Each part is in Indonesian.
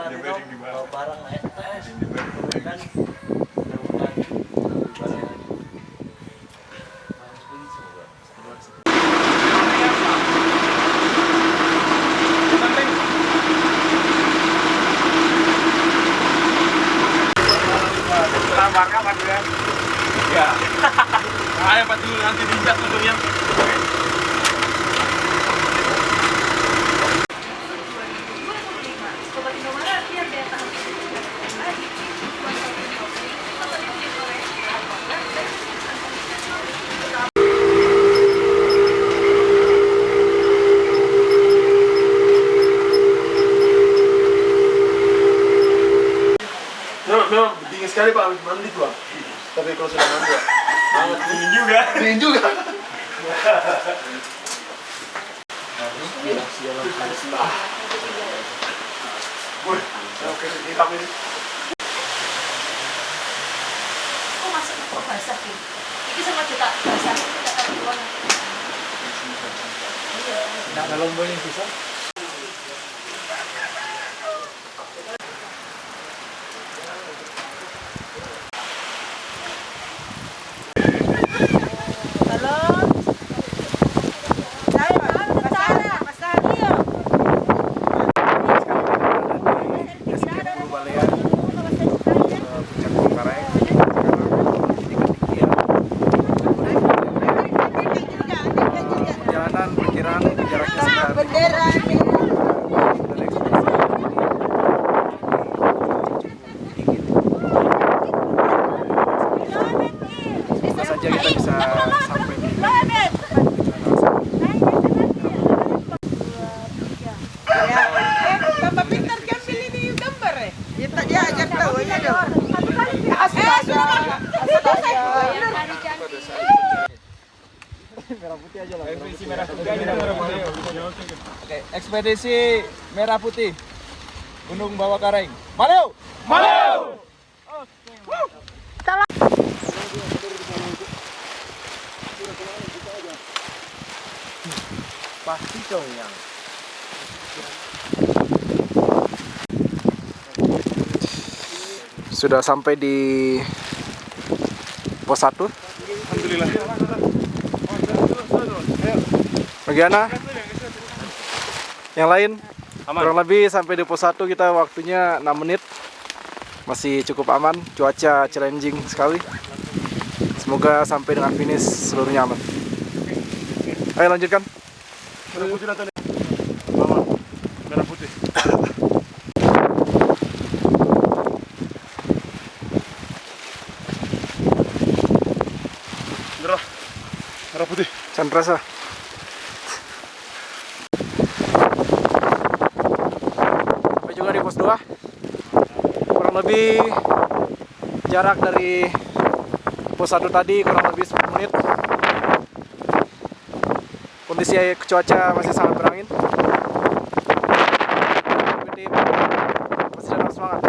tadi bawa barang naik tes, kemudian Lambarnya Pak Durian. Ya. Ayo Pak Durian nanti dijak Pak Durian. Memang dingin sekali Pak, habis mandi tuh Pak. Tapi kalau sudah mandi ya, Banget dingin juga. dingin juga. Wih, oke, hitam ini. Kok masuk kok basah sih? Ini sama juta basah, kita taruh uang. Iya. nak kalau boleh bisa. Perjalanan perkiraan jaraknya semoga saja kita bisa sampai di Tambah pintar kan pilih di gambar ya? Dia ajar tahu ya dong. Merah putih aja lah. Ekspedisi merah putih aja merah putih. Oke, ekspedisi merah putih Gunung Bawah Kareng. Maliu! Maliu! Pasti coy yang sudah sampai di pos 1. Alhamdulillah. Bagaimana? Yang lain? Aman. Kurang lebih sampai di pos 1 kita waktunya 6 menit. Masih cukup aman, cuaca challenging sekali. Semoga sampai dengan finish seluruhnya aman. Ayo lanjutkan. Merah putih datang. Aman. Merah putih. Merah putih. Chandrasa. Sampai juga di pos 2. Kurang lebih jarak dari pos 1 tadi kurang lebih 10 menit. Kondisi cuaca masih sangat berangin. Jadi masih dalam semangat.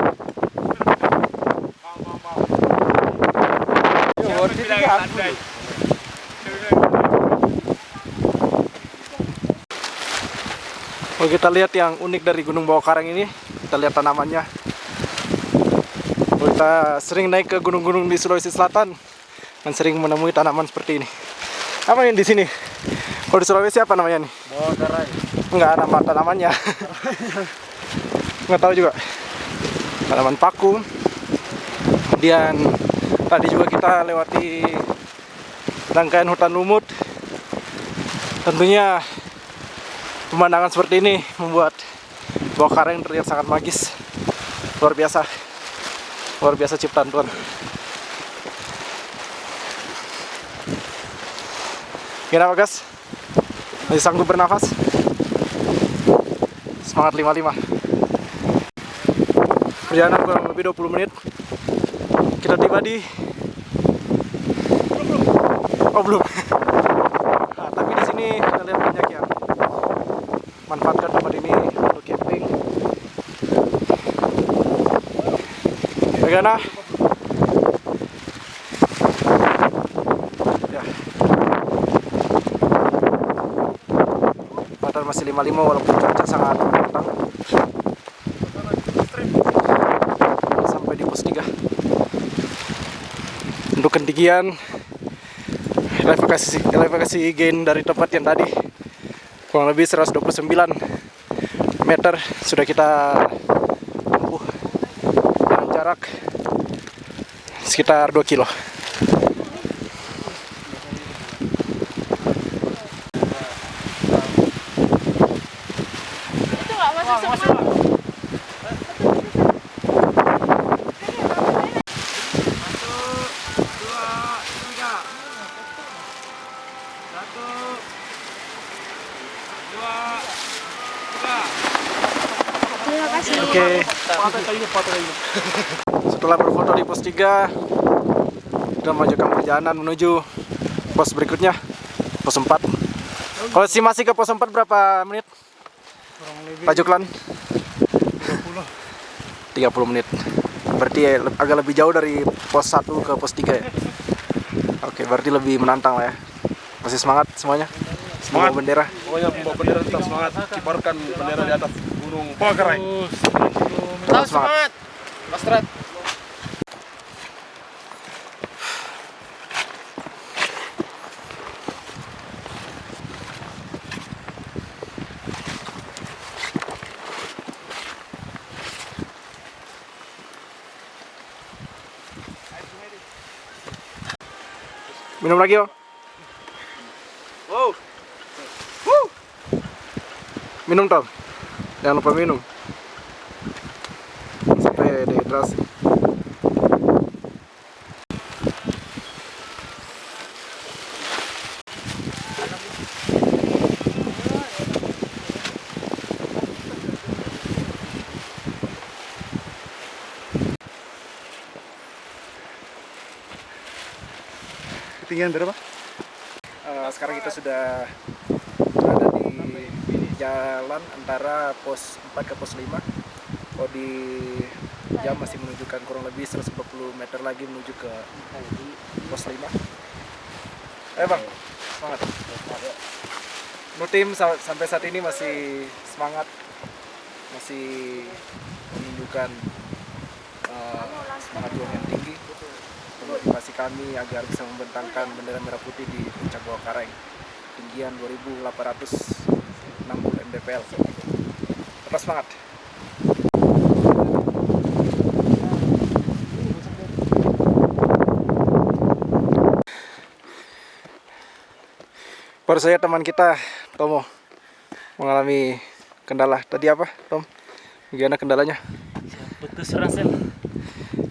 Kalau kita lihat yang unik dari Gunung Bawah Kareng ini, kita lihat tanamannya. Kalau kita sering naik ke gunung-gunung di Sulawesi Selatan dan sering menemui tanaman seperti ini. Apa yang di sini? Kalau di Sulawesi apa namanya nih? Bawah Kareng. Enggak, nama tanamannya. Nggak tahu juga. Tanaman paku. Kemudian tadi juga kita lewati rangkaian hutan lumut. Tentunya pemandangan seperti ini membuat Bawah Kareng terlihat sangat magis. Luar biasa. Luar biasa ciptaan Tuhan. Gimana Pak Gas? Masih sanggup bernafas? Semangat 55. Perjalanan kurang lebih 20 menit. Kita tiba di... Oh belum. Nah, tapi di sini kita lihat banyak yang manfaatkan tempat ini untuk camping. Bagaimana? Ya. Badan masih 55 walaupun cuaca sangat menantang. Untuk ketinggian elevasi gain dari tempat yang tadi kurang lebih 129 meter sudah kita tempuh dengan jarak sekitar 2 kilo. Itu nggak masuk semua. Oke. Setelah berfoto di pos 3, kita melanjutkan perjalanan menuju pos berikutnya, pos 4. Kalau si masih ke pos 4 berapa menit? Pak Juklan? 30 menit. Berarti agak lebih jauh dari pos 1 ke pos 3 ya? Oke, berarti lebih menantang lah ya. Masih semangat semuanya? Semangat bendera? Pokoknya membawa bendera tetap semangat. Kibarkan bendera di atas Gunung Bawakaraeng. Tetap semangat. Astrat. Minum lagi, Bang. Wow. Minum, Tom. Jangan lupa minum. Sampai dehidrasi. Ketinggian berapa? Sekarang kita sudah berada di jalan antara pos 4 ke pos 5. Kalau di jam masih menunjukkan kurang lebih 120 meter lagi menuju ke pos 5. Ayo Bang, semangat. Menurut tim sampai saat ini masih semangat, masih menunjukkan semangat juang yang tinggi, memotivasi kami agar bisa membentangkan bendera merah putih di puncak Bawakaraeng, ketinggian 2860 mdpl. Tetap semangat. Baru saja teman kita Tomo mengalami kendala. Tadi apa, Tom? Gimana kendalanya? Putus ransel.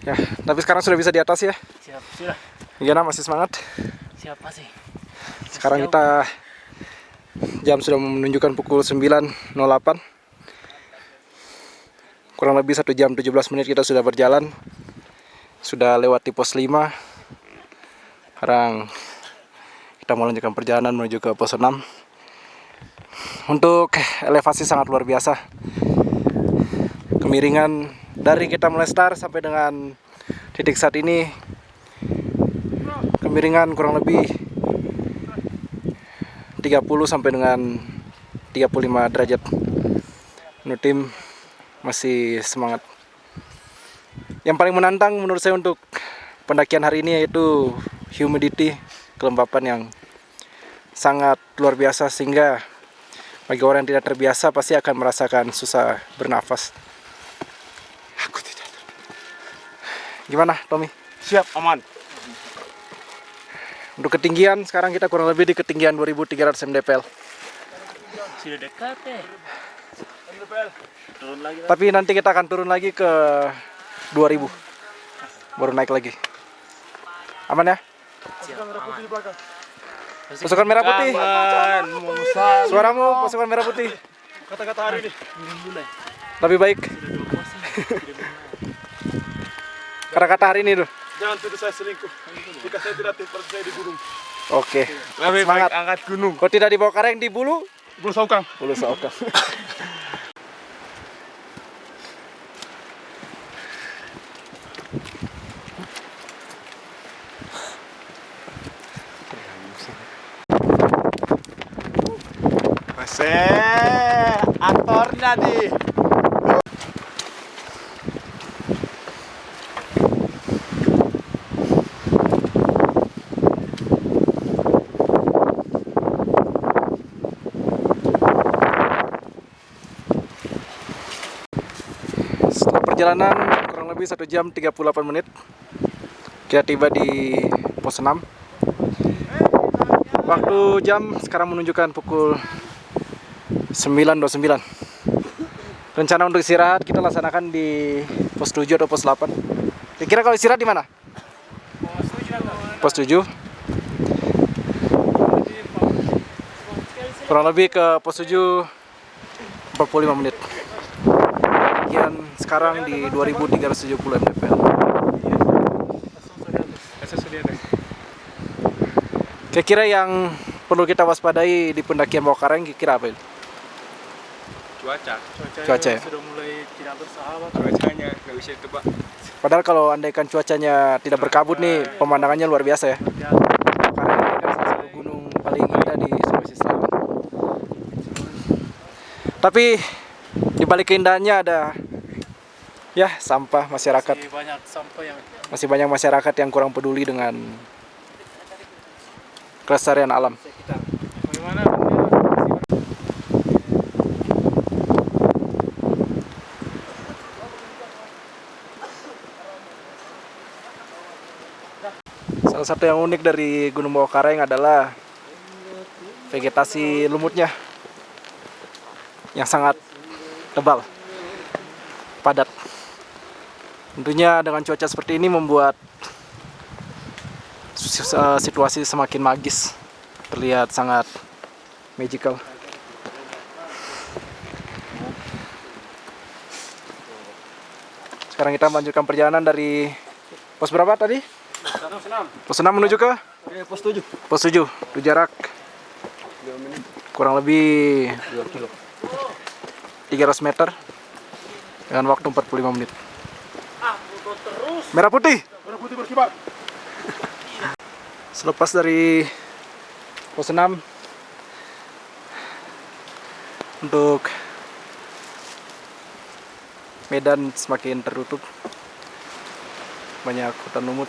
Ya, tapi sekarang sudah bisa di atas ya. Siap, sudah. Gimana, masih semangat? Siapa sih? Sekarang kita jam sudah menunjukkan pukul 9.08. Kurang lebih 1 jam 17 menit kita sudah berjalan. Sudah lewati pos 5. Sekarang kita mau lanjutkan perjalanan menuju ke pos 6. Untuk elevasi sangat luar biasa. Kemiringan dari kita mulai start sampai dengan titik saat ini, kemiringan kurang lebih 30 sampai dengan 35 derajat. Menurut tim masih semangat. Yang paling menantang menurut saya untuk pendakian hari ini yaitu humidity, kelembapan yang sangat luar biasa, sehingga bagi orang yang tidak terbiasa pasti akan merasakan susah bernafas. Aku tidak. Gimana, Tommy? Siap, aman. Untuk ketinggian sekarang kita kurang lebih di ketinggian 2300 mdpl. Sudah dekat ya. Turun lagi. Tapi nanti kita akan turun lagi ke 2000. Baru naik lagi. Aman ya? Pasukan merah putih. Aman. Musa. Suaramu pasukan merah putih. Kata-kata hari ini. Lebih baik. Kata-kata hari ini tuh. Jangan tuduh saya selingkuh. Jika saya tidak seperti saya di gunung. Oke. Lebih Semangat. baik angkat gunung. Kau tidak di Bawakaraeng, di Bulu? Bulu Saukang. Bulu Saukang. Aktornya nih. perjalanan kurang lebih 1 jam 38 menit. Kita tiba di pos 6. Waktu jam sekarang menunjukkan pukul 9.29. Rencana untuk istirahat kita laksanakan di pos 7 atau pos 8. Kira-kira kalau istirahat di mana? Pos 7. Kurang lebih ke pos 7 45 menit. Kemudian sekarang di 2370 mdpl. Kira-kira yang perlu kita waspadai di pendakian Bawah Karang kira apa itu? Cuaca ya? Sudah mulai tidak bersahabat. Cuacanya nggak bisa ditebak. Padahal kalau andaikan cuacanya tidak berkabut nih, pemandangannya luar biasa ya. Karang ini kan salah satu gunung paling indah di Sulawesi Selatan. Tapi di balik keindahannya ada ya sampah masyarakat. Masih banyak sampah yang Masih banyak masyarakat yang kurang peduli dengan kelestarian alam. bagaimana? Salah satu yang unik dari Gunung Bawah Karang adalah vegetasi lumutnya yang sangat tebal, padat. Tentunya dengan cuaca seperti ini membuat situasi semakin magis, terlihat sangat magical. Sekarang kita melanjutkan perjalanan dari pos berapa tadi? Pos 6 menuju ke? Pos 7. Pos 7. Itu jarak kurang lebih 300 meter dengan waktu 45 menit. Merah putih. Merah putih berkibar. Selepas dari pos 6 untuk medan semakin tertutup, banyak hutan lumut.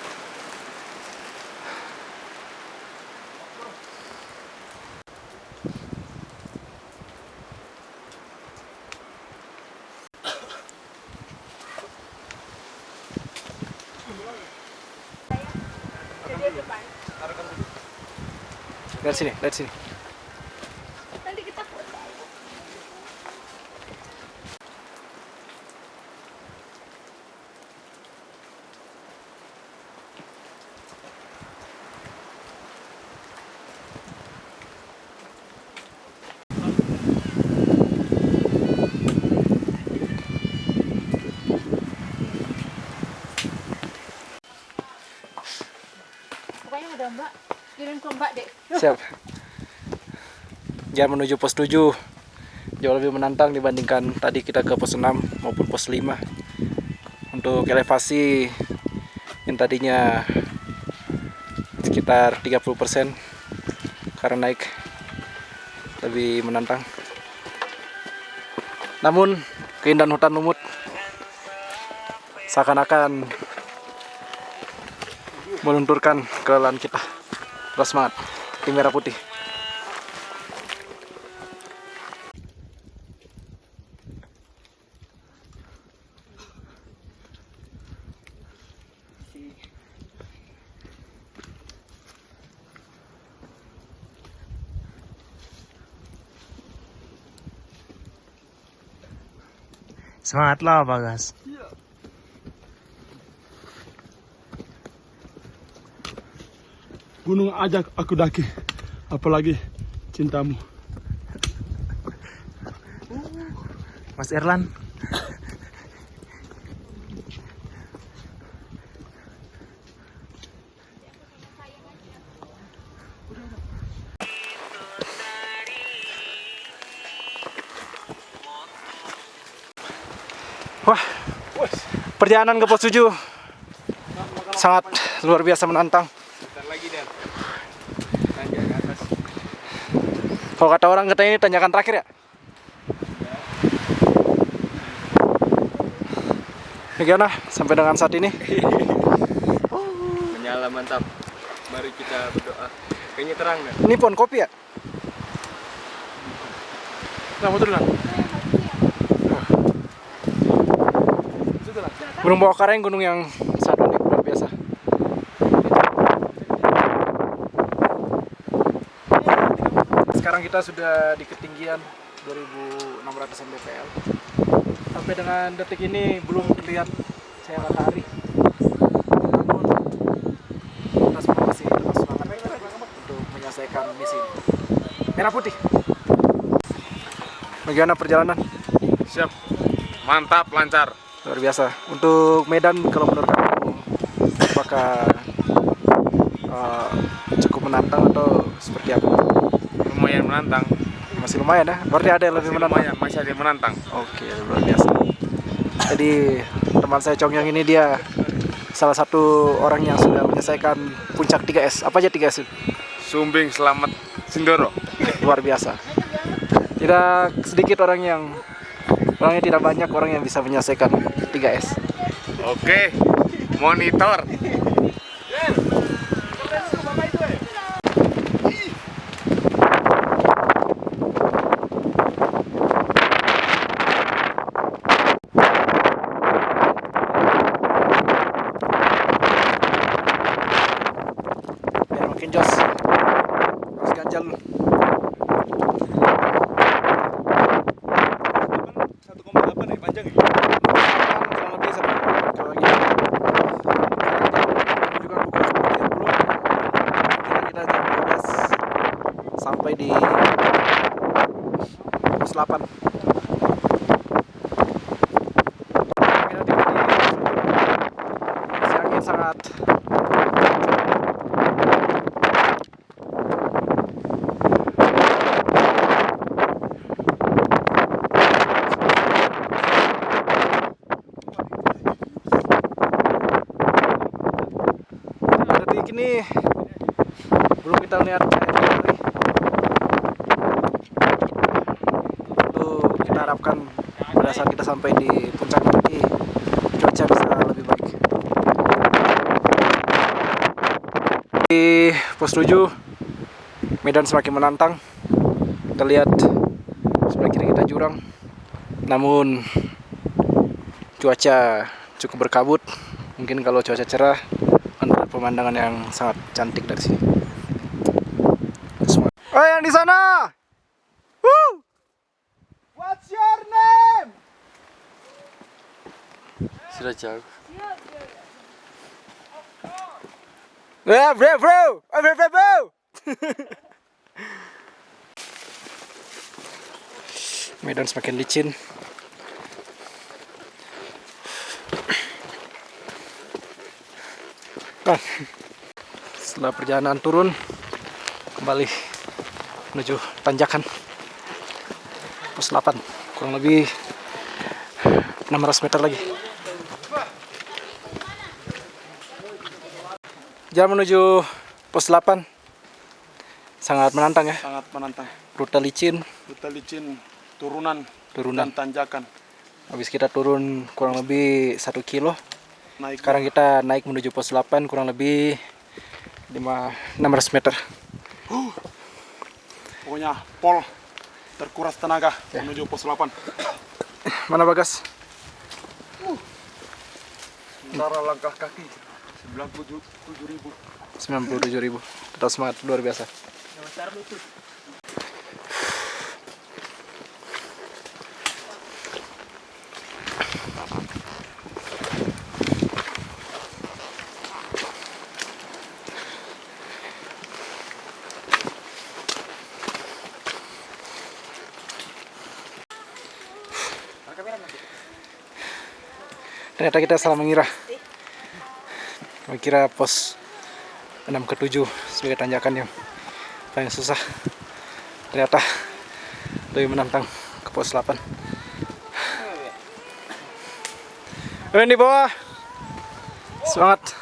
Lihat sini. Nanti kita foto. Pokoknya ada Mbak, kirim ke Mbak deh. Siap. Jalan menuju pos 7 jauh lebih menantang dibandingkan tadi kita ke pos 6 maupun pos 5. Untuk elevasi yang tadinya sekitar 30%, karena naik lebih menantang. Namun keindahan hutan lumut seakan-akan melunturkan kelelahan kita. Terus semangat, tim merah putih. Semangatlah Bagas. Gunung ajak aku daki, apalagi cintamu. Mas Erlan. Wah, perjalanan ke pos 7 sangat luar biasa menantang. Bentar lagi Dan. Tanjak ke atas. Kalau kata orang katanya ini tanjakan terakhir ya. Bagaimana sampai dengan saat ini? Menyala mantap. Mari kita berdoa. Kayaknya terang Dan. Ini pohon kopi ya? Nah, motor Dan. Gunung Bawah Karang, gunung yang sangat unik, luar biasa. Sekarang kita sudah di ketinggian 2600 mdpl. Sampai dengan detik ini belum terlihat cahaya matahari. Namun kita semua masih tetap semangat untuk menyelesaikan misi ini. Merah putih. Bagaimana perjalanan? Siap. Mantap, lancar. Luar biasa. Untuk Medan, kalau menurut kamu apakah cukup menantang atau seperti apa? Lumayan menantang. Masih lumayan ya? Berarti ada yang lebih menantang? Lumayan, masih ada yang menantang. Oke, luar biasa. Jadi teman saya Congyang ini dia salah satu orang yang sudah menyelesaikan puncak 3S. Apa aja 3S itu? Sumbing Selamat Sindoro. Luar biasa. Tidak sedikit orangnya tidak banyak orang yang bisa menyelesaikan 3S. Oke, monitor. Biar makin jos. Harus ganjal lu. 1,8 nih, panjang ya? Kurang lebih satu kalau lagi juga bukan 10.30. Kira kita jam 12 sampai di pos 8. Kita tiba di masih angin sangat. Detik ini belum kita lihat matahari. Itu kita harapkan pada saat kita sampai di puncak nanti cuaca bisa lebih baik. Di pos 7 medan semakin menantang. Kita lihat sebelah kiri kita jurang, namun cuaca cukup berkabut. Mungkin kalau cuaca cerah ada pemandangan yang sangat cantik dari sini. Oh, yang di sana. Woo! What's your name? Sudah jauh. Bro. Medan semakin licin. Setelah perjalanan turun, kembali menuju tanjakan pos 8, kurang lebih 600 meter lagi. Jalan menuju pos 8 sangat menantang ya. Sangat menantang. Rute licin, Turunan dan tanjakan. habis kita turun kurang lebih 1 kilo. Naik. Sekarang kita naik menuju pos 8 kurang lebih 600 meter. Pokoknya pol terkuras tenaga Ya. menuju pos 8. Mana Bagas? Sementara langkah kaki 97.000. 97.000. Tetap semangat, luar biasa. Ternyata kita salah mengira. Mengira pos 6 ke 7 sebagai tanjakan yang paling susah. Ternyata lebih menantang ke pos 8. Di bawah. Semangat.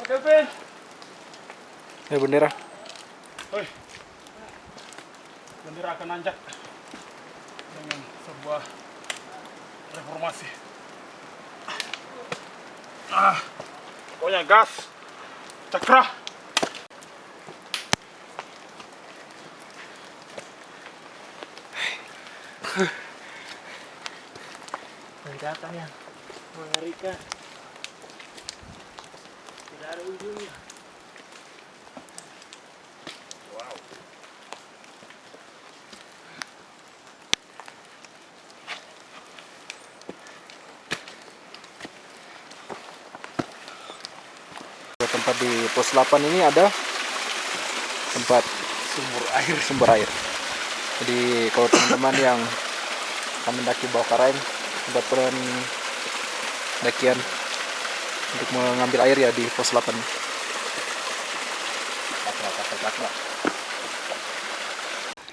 Kevin. Ya bendera. Hoi. Bendera akan nanjak. dengan sebuah reformasi. Pokoknya gas, cakra. Mengerikan ya. Mengerikan. Tidak ada ujungnya. Tempat di pos 8 ini ada tempat sumber air. Jadi kalau teman-teman yang akan mendaki bawah Karaeng, tempat pendakian untuk mengambil air ya di pos 8.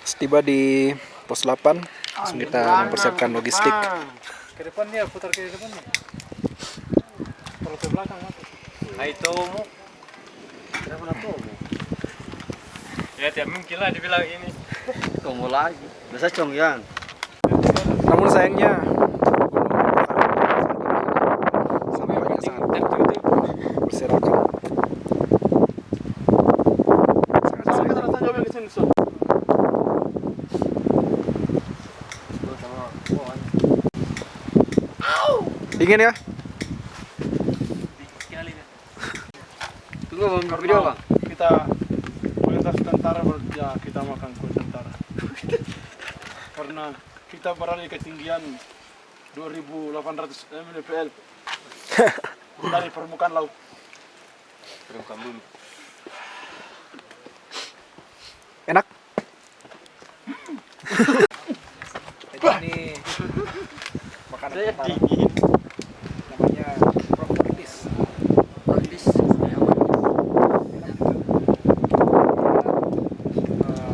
Setiba di pos 8, langsung kita mempersiapkan logistik. Ke depannya, putar ke depannya. Kalau ke belakang mati. Nah itu mu. Tidak pernah tahu. Ya tiap mungkin lah dibilang ini. Tunggu lagi. Biasa Congyan. Namun sayangnya sampahnya sangat berserakan. Dingin ya? Tunggu bang, video bang. Kita kualitas tentara ya kita makan kulit tentara. Karena kita berada di ketinggian 2.800 mdpl dari permukaan laut. Permukaan bumi. Enak? Ini makanan tentara. Namanya propolis.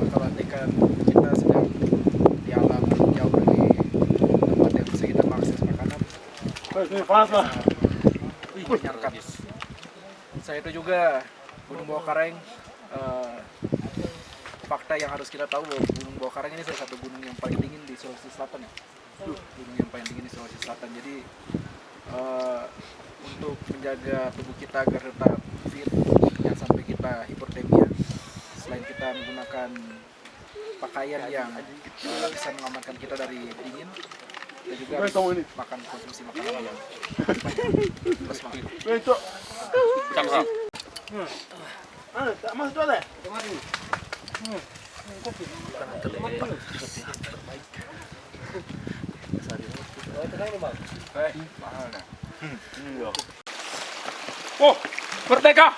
Kalau andekan kita sedang di alam jauh dari tempat yang bisa kita mengakses makanan, Ini panas lah. menyenangkan. Saya itu juga Gunung Bawah Karaeng. Fakta yang harus kita tahu bahwa Gunung Bawah Karaeng ini salah satu gunung yang paling dingin di Sulawesi Selatan ya. Gunung yang paling dingin di Sulawesi Selatan. Jadi untuk menjaga tubuh kita agar tetap fit, jangan sampai kita hipotermia, selain kita menggunakan pakaian yang bisa mengamankan kita dari dingin, kita juga harus makan konsumsi makanan yang terus makan. Itu. Cakra. Tak masuk ada. Oh, merdeka!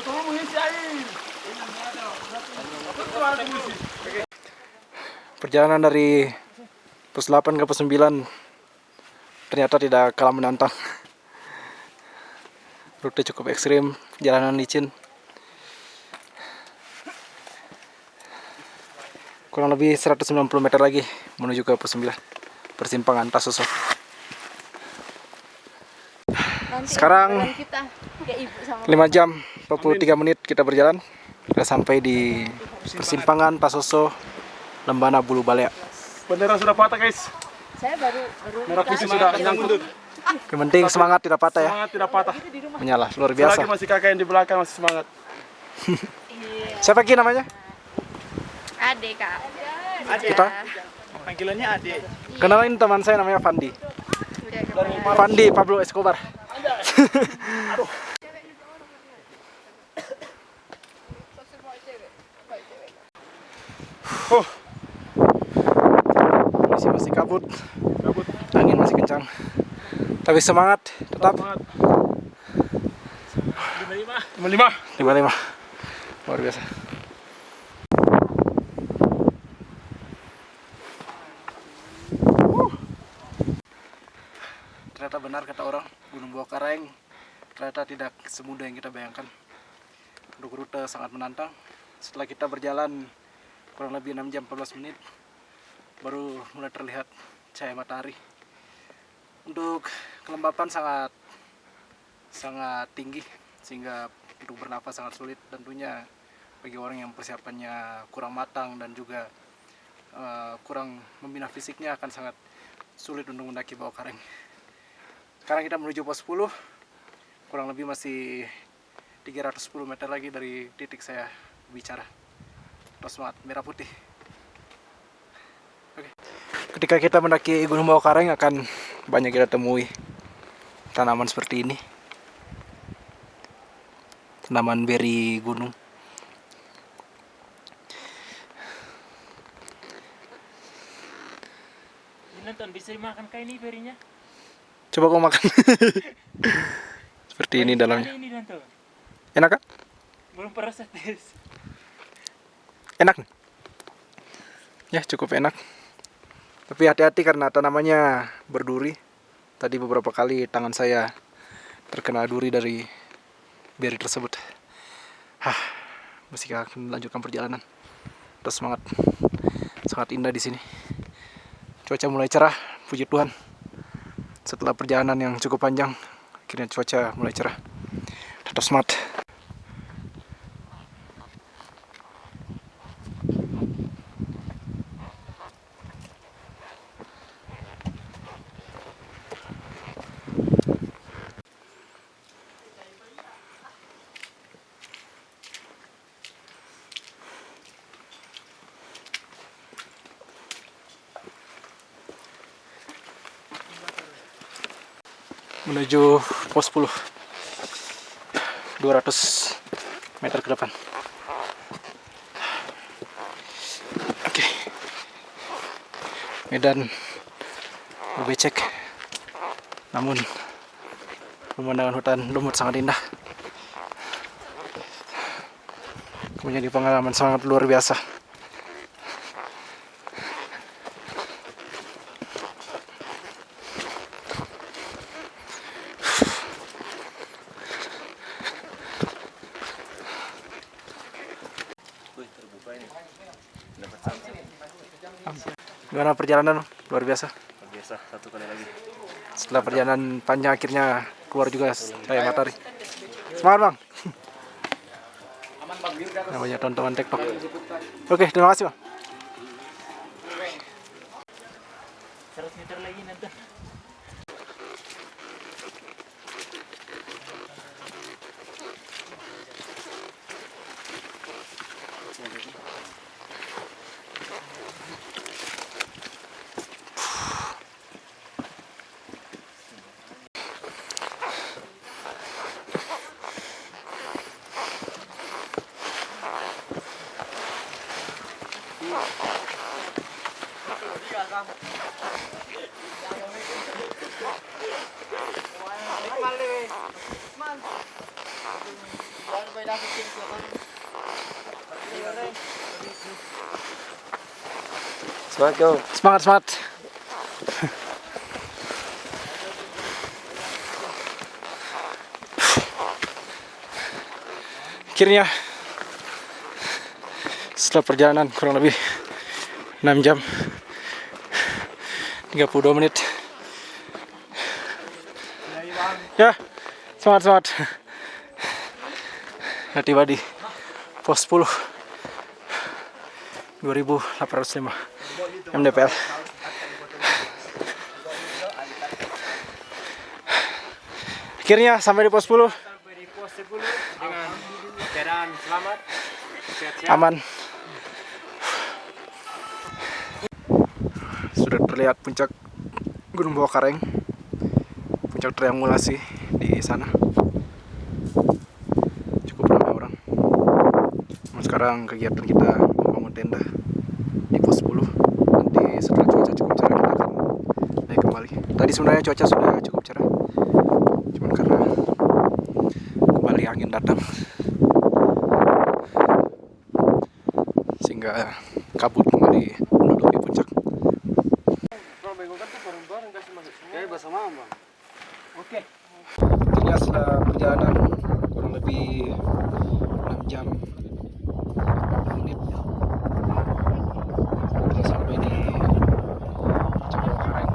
Tolong mengisi air. Perjalanan dari pos 8 ke pos 9 ternyata tidak kalah menantang. Rute cukup ekstrim, jalanan licin. Kurang lebih 190 meter lagi menuju ke pos 9, persimpangan Tasoso. Sekarang kita kayak ibu sama 5 jam 43 menit kita berjalan. Kita sampai di persimpangan Tasoso, Lembana, Bulu Balea. Bendera sudah patah, guys. saya baru Merah putih sudah nyangkut. Yang penting semangat tidak patah ya. Semangat tidak patah. Menyala luar biasa. Selagi masih kakak yang di belakang masih semangat. Siapa Ki namanya? Ade kak. Kita Panggilannya Ade. kenalin teman saya namanya Fandi. Fandi Pablo Escobar. Kondisi masih kabut, angin masih kencang. Tapi semangat tetap. Semangat. 55. 55. Luar biasa. Ternyata benar kata orang, Gunung Bawah Karaeng ternyata tidak semudah yang kita bayangkan. Untuk rute sangat menantang. Setelah kita berjalan kurang lebih 6 jam 14 menit, baru mulai terlihat cahaya matahari. Untuk kelembapan sangat tinggi sehingga untuk bernafas sangat sulit. Tentunya bagi orang yang persiapannya kurang matang dan juga kurang membina fisiknya akan sangat sulit untuk mendaki bawah kareng. Sekarang kita menuju pos 10, kurang lebih masih 310 meter lagi dari titik saya bicara. Terus semangat, merah putih. Oke. Ketika kita mendaki Gunung Bawah Kareng akan banyak kita temui tanaman seperti ini. Tanaman beri gunung. Nonton bisa dimakan kayak ini berinya. Coba kau makan. Seperti ini dalamnya. Ini nonton. Enak kan? Belum pernah saya tes. Enak nih. Ya cukup enak. Tapi hati-hati karena tanamannya berduri. Tadi beberapa kali tangan saya terkena duri dari beri tersebut. Masih akan melanjutkan perjalanan. Terus semangat. Sangat indah di sini. Cuaca mulai cerah, puji Tuhan. Setelah perjalanan yang cukup panjang, akhirnya cuaca mulai cerah. Tetap semangat. Menuju pos 10, 200 meter ke depan. Oke. Medan berbecek, namun pemandangan hutan lumut sangat indah. Menjadi pengalaman sangat luar biasa. Gimana perjalanan? Luar biasa. Luar biasa, satu kali lagi. Setelah perjalanan panjang akhirnya keluar juga cahaya matahari. Semangat bang. Namanya tontonan TikTok. Oke, terima kasih bang. 100 meter lagi nonton. Semangat kau. Semangat, semangat. Akhirnya setelah perjalanan kurang lebih 6 jam 32 menit. Ya, semangat. Nah, tiba di pos 10 2805 MDPL. Akhirnya sampai di pos 10. Sampai di pos 10 dengan keadaan selamat, sehat-sehat. Aman. Sudah terlihat puncak Gunung Bawah Kareng, puncak triangulasi di sana. Cukup ramai orang. Nah, sekarang kegiatan kita membangun tenda di pos 10. Nanti setelah cuaca cukup cerah kita akan naik kembali. Tadi sebenarnya cuaca sudah cukup cerah, cuman karena kembali angin datang sehingga kabut kembali menutupi puncak. Kayak bahasa mama. Oke. Akhirnya setelah perjalanan kurang lebih 6 jam menit kita sampai di Puncak Bawah Kareng.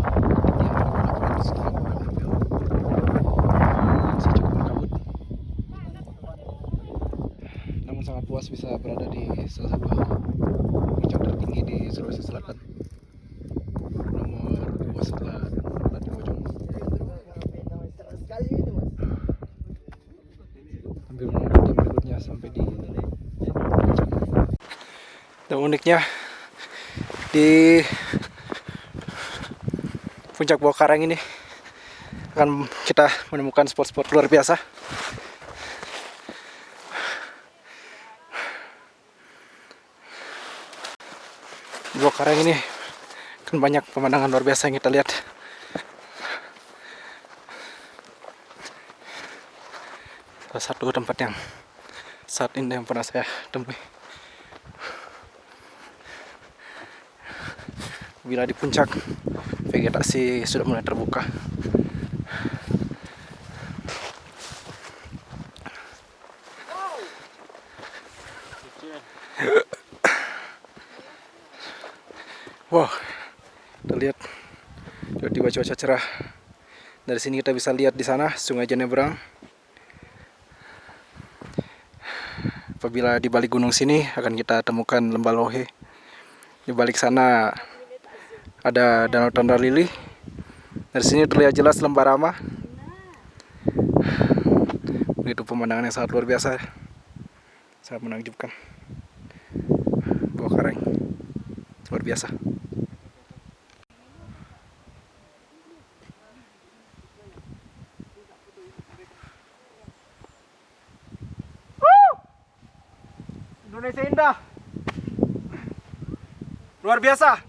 Finest bisa berada di salah satu puncak tertinggi di Sulawesi Selatan, nomor 2 setelah Batu Bojong. Hampir menunggu tim berikutnya sampai di puncak. Dan uniknya di puncak Bawah Karang ini akan kita menemukan spot-spot luar biasa. Di Bawah Karang ini kan banyak pemandangan luar biasa yang kita lihat. Salah satu tempat yang saat ini yang pernah saya temui. Bila di puncak, vegetasi sudah mulai terbuka. Wow, kita lihat tiba-tiba cuaca cerah. Dari sini kita bisa lihat di sana Sungai Jenebrang. Apabila di balik gunung sini akan kita temukan Lembah Lohe. Di balik sana ada Danau Tanda Lili. Dari sini terlihat jelas Lembah Rama. Begitu pemandangan yang sangat luar biasa, sangat menakjubkan. Bawah Karang luar biasa. Indonesia indah, luar biasa.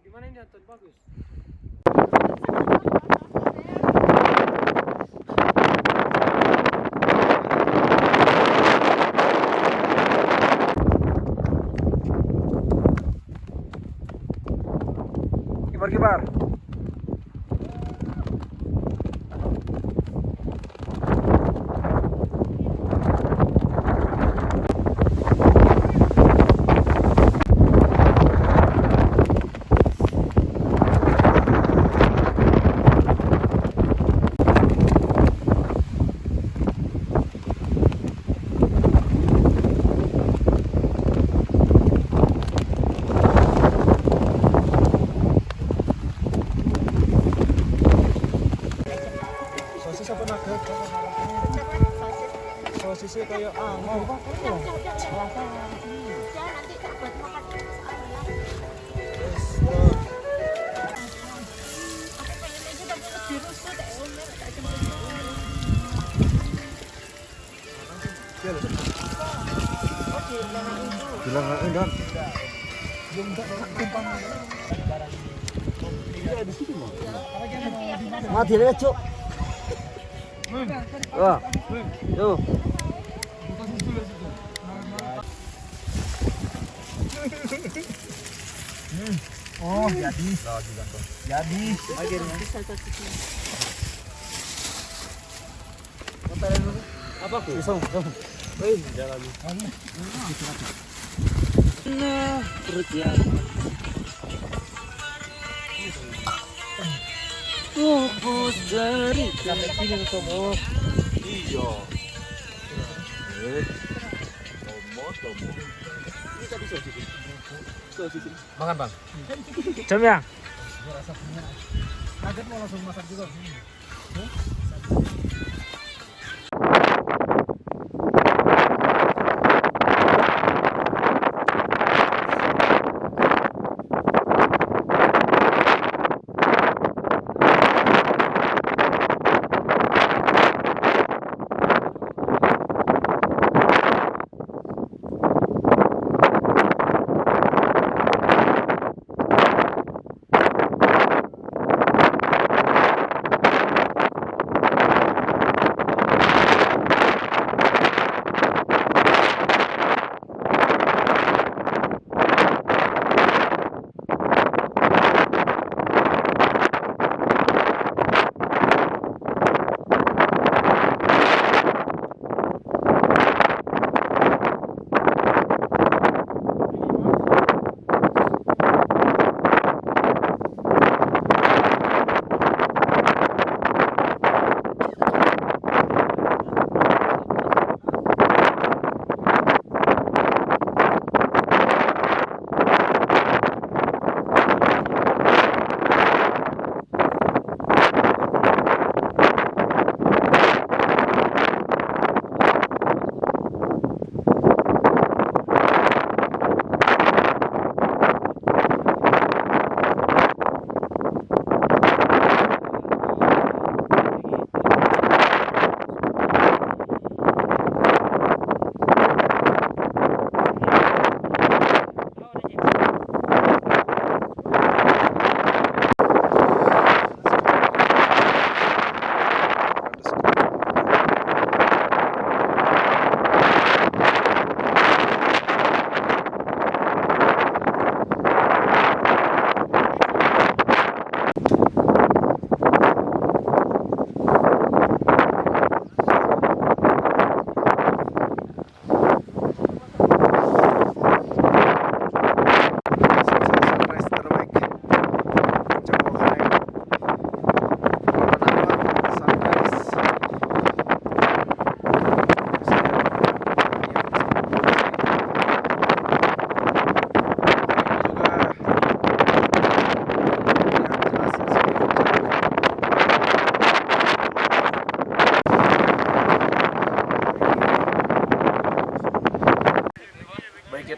Gimana ini Anton? Bagus. Kibar-kibar. Sosisnya kayak angau. Bilang enggak. Mati deh, Cuk. Wah. Tuh. Oh, jadi. Jadi. Apa tuh? Pisau. Jalan. Nah, perut ya. Fokus dari sampai sini ke sono. Iya. Makan bang. Jam ya? Kaget mau langsung masak juga.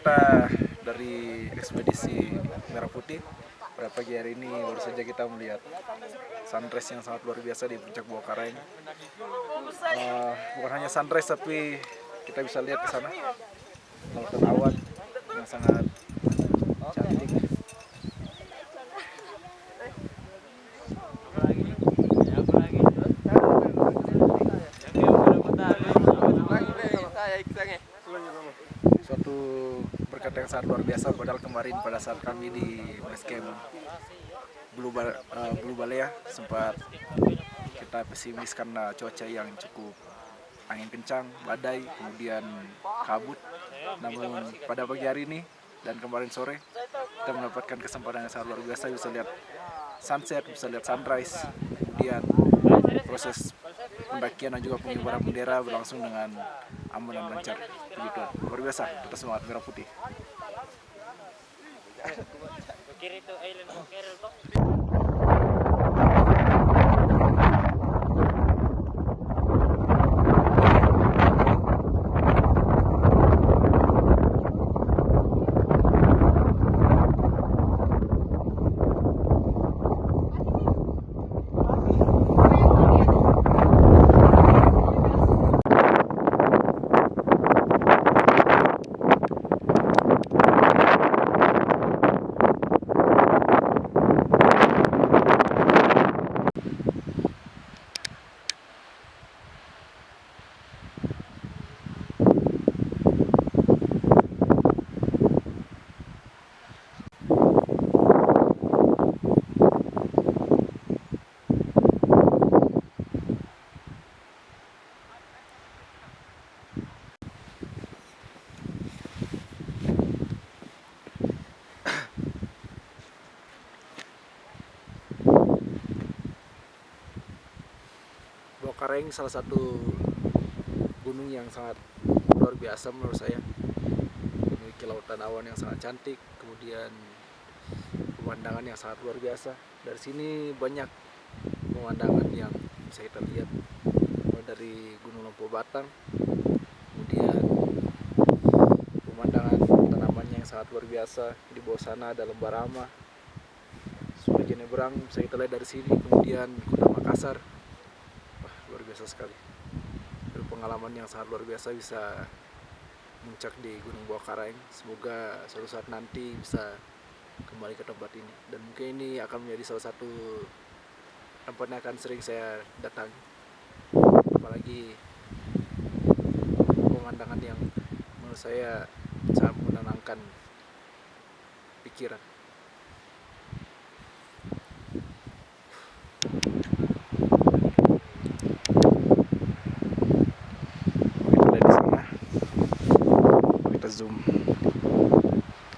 kita dari ekspedisi Merah Putih. Pada pagi hari ini baru saja kita melihat sunrise yang sangat luar biasa di puncak Bawah Karaeng. Bukan hanya sunrise tapi kita bisa lihat ke sana lautan awan yang sangat cantik. Suatu berkat yang sangat luar biasa, padahal kemarin pada saat kami di base camp Blue Balea sempat kita pesimis karena cuaca yang cukup angin kencang, badai, kemudian kabut. Namun pada pagi hari ini dan kemarin sore kita mendapatkan kesempatan yang sangat luar biasa, bisa lihat sunset, bisa lihat sunrise, kemudian proses pendakian dan juga pengibaran bendera berlangsung dengan aman dan lancar. Begitu, luar biasa, kita semangat Merah Putih. Bawah Karaeng salah satu gunung yang sangat luar biasa menurut saya. Memiliki lautan awan yang sangat cantik, kemudian pemandangan yang sangat luar biasa. Dari sini banyak pemandangan yang bisa kita lihat, mulai dari Gunung Lompoh Batang, kemudian pemandangan tanamannya yang sangat luar biasa. Di bawah sana ada Lembah Rama, Sungai Jenebrang bisa kita lihat dari sini, kemudian Kota Makassar. Luar biasa sekali. Itu pengalaman yang sangat luar biasa bisa muncak di Gunung Bawah Karaeng. Semoga suatu saat nanti bisa kembali ke tempat ini, dan mungkin ini akan menjadi salah satu tempat yang akan sering saya datangi. Apalagi pemandangan yang menurut saya sangat menenangkan pikiran. Zoom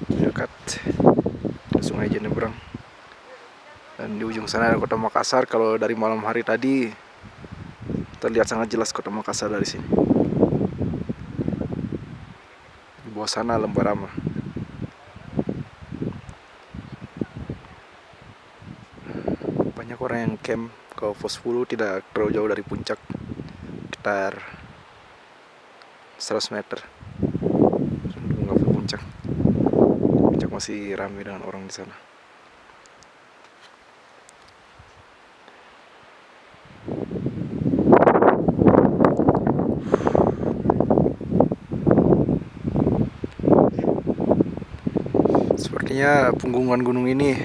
dekat Sungai Jenebrang, dan di ujung sana ada Kota Makassar. Kalau dari malam hari tadi terlihat sangat jelas Kota Makassar dari sini. Di bawah sana Lembah Rama. Banyak orang yang camp ke pos 10, tidak terlalu jauh dari puncak, sekitar 100 meter. Puncak masih ramai dengan orang di sana. Sepertinya punggungan gunung ini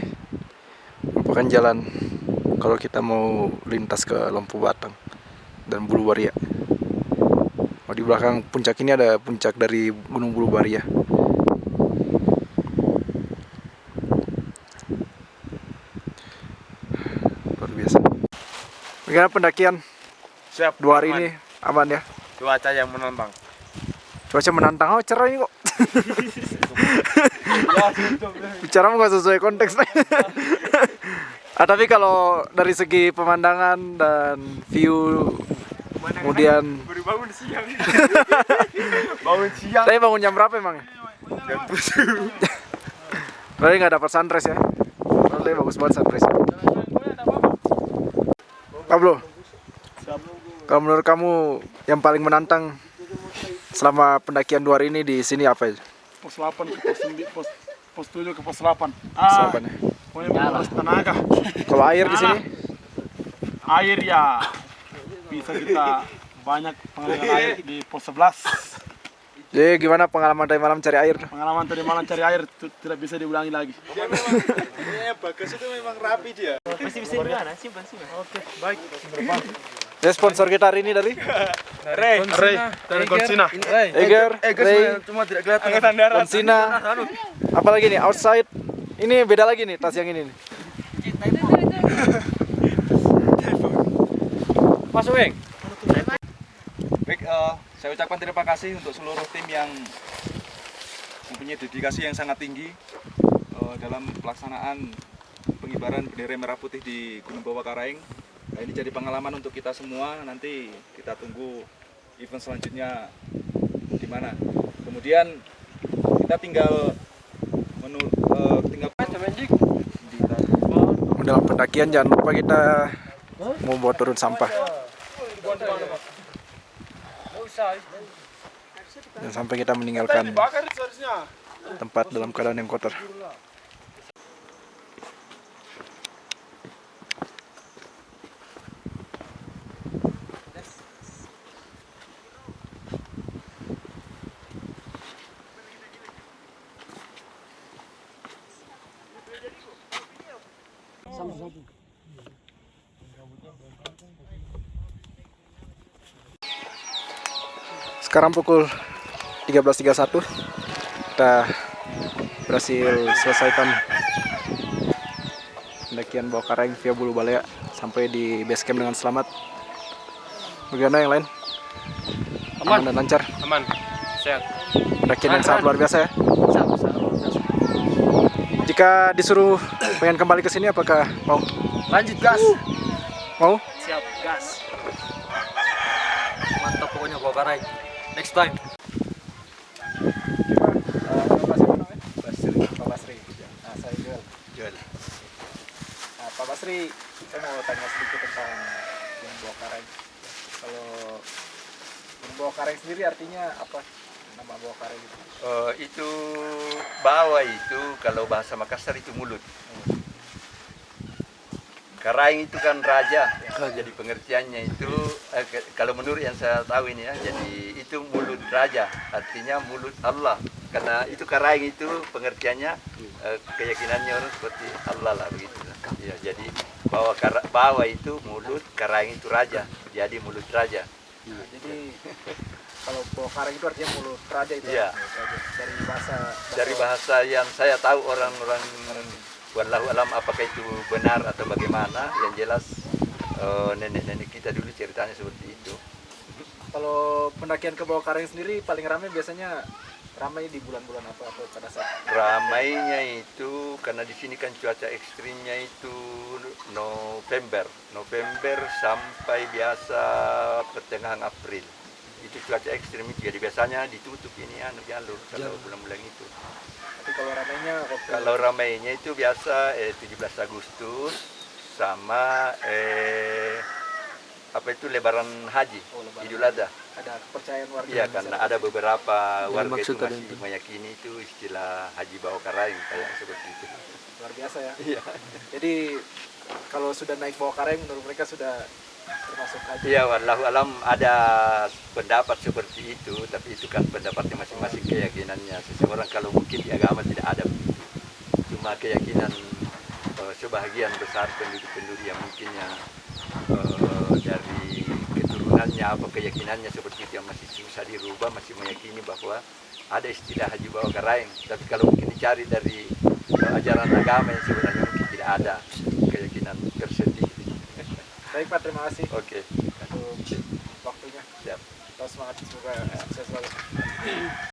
merupakan jalan kalau kita mau lintas ke Lompoh Batang dan Bulu Baria. Di belakang puncak ini ada puncak dari Gunung Bulu Baria. Luar biasa. Bagaimana pendakian? Siap. 2 hari ini aman ya? Cuaca yang menantang. Cuaca menantang, oh cerah ini kok. Bicara nggak sesuai konteks. Tapi kalau dari segi pemandangan dan view, kemudian Baru bangun siang. Bangun siang. Tapi bangun jam berapa emang? Jam 7. Berarti nggak dapat sunrise ya? Tapi bagus banget sunrise. Pablo, kalau menurut kamu yang paling menantang selama pendakian 2 hari ini di sini apa aja? pos 8 ke pos 9, pos 7 ke pos 8. Selapan ya. Pokoknya menguras tenaga. Kalau air di sini Air ya bisa kita banyak pengalaman air di pos 11. jadi gimana pengalaman dari malam cari air? Pengalaman tadi malam cari air tidak bisa diulangi lagi. Bagas itu memang rapi dia. Masih bisa di mana? Simpan. Oke, baik. Ya sponsor kita hari ini dari Ray dari Konsina. Eger, Ray, Cuma tidak kelihatan. Konsina. Apalagi nih outside. Ini beda lagi nih tas yang ini nih. Masuk, Eng. Baik, saya ucapkan terima kasih untuk seluruh tim yang mempunyai dedikasi yang sangat tinggi dalam pelaksanaan pengibaran bendera merah putih di Gunung Bawah Karaeng. Nah, ini jadi pengalaman untuk kita semua. Nanti kita tunggu event selanjutnya di mana. Kemudian kita tinggal Dalam pendakian jangan lupa kita membawa turun sampah. Dan sampai kita meninggalkan tempat dalam keadaan yang kotor. Sekarang pukul 13.31, kita berhasil selesaikan pendakian Bawah Karaeng via Bulu Balea sampai di base camp dengan selamat. Bagaimana yang lain? Aman dan lancar. Aman. Sehat. Pendakian yang sangat luar biasa ya. Jika disuruh pengen kembali ke sini, apakah mau? Lanjut, gas. Mau? Siap, gas. Mantap pokoknya Bawah Karaeng. Next time. Pak Basri. Nah, saya Joel. Nah, Pak Basri, saya mau tanya sedikit tentang Gunung Bawah Karaeng. Kalau Gunung Bawah Karaeng sendiri artinya apa? Nama Bawah Karaeng itu? Itu bawah itu kalau bahasa Makassar itu mulut. Karaeng itu kan raja, jadi pengertiannya itu kalau menurut yang saya tahu ini ya, jadi itu mulut raja, artinya mulut Allah. Karena itu Karaeng itu pengertiannya keyakinannya orang seperti Allah lah begitu. Ya, jadi bawah itu mulut, Karaeng itu raja, jadi mulut raja. Nah, jadi kalau Bawah Karaeng itu artinya mulut raja itu. Iya. Dari bahasa yang saya tahu orang-orang wallahu alam apakah itu benar atau bagaimana, yang jelas nenek-nenek kita dulu ceritanya seperti itu. Kalau pendakian ke Bawah Karaeng sendiri paling ramai biasanya ramai di bulan-bulan apa atau pada saat? Ramainya itu karena di sini kan cuaca ekstrimnya itu November sampai biasa pertengahan April. Itu cuaca ekstrim, jadi biasanya ditutup ini jalur kalau bulan-bulan itu. Tapi kalau ramainya itu biasa 17 Agustus sama apa itu Lebaran Haji, Idul Adha. Ada kepercayaan warga. Iya, karena ada beberapa warga itu masih meyakini itu istilah Haji Bawah Karaeng kayak seperti itu. Luar biasa ya. Iya. Jadi kalau sudah naik Bawah Karaeng menurut mereka sudah termasuk haji. Iya, wallahu alam ada pendapat seperti itu, tapi itu kan pendapatnya masing-masing, keyakinannya seseorang. Kalau mungkin di agama tidak ada begitu. Cuma keyakinan sebahagian besar penduduk-penduduk yang mungkinnya dari keturunannya apa keyakinannya seperti itu yang masih susah dirubah, masih meyakini bahwa ada istilah Haji Bawah Karaeng. Tapi kalau mungkin dicari dari ajaran agama yang sebenarnya mungkin tidak ada keyakinan tersendiri. Baik Pak, terima kasih. Oke. Untuk waktunya. Siap. Kita semangat, semoga sukses selalu.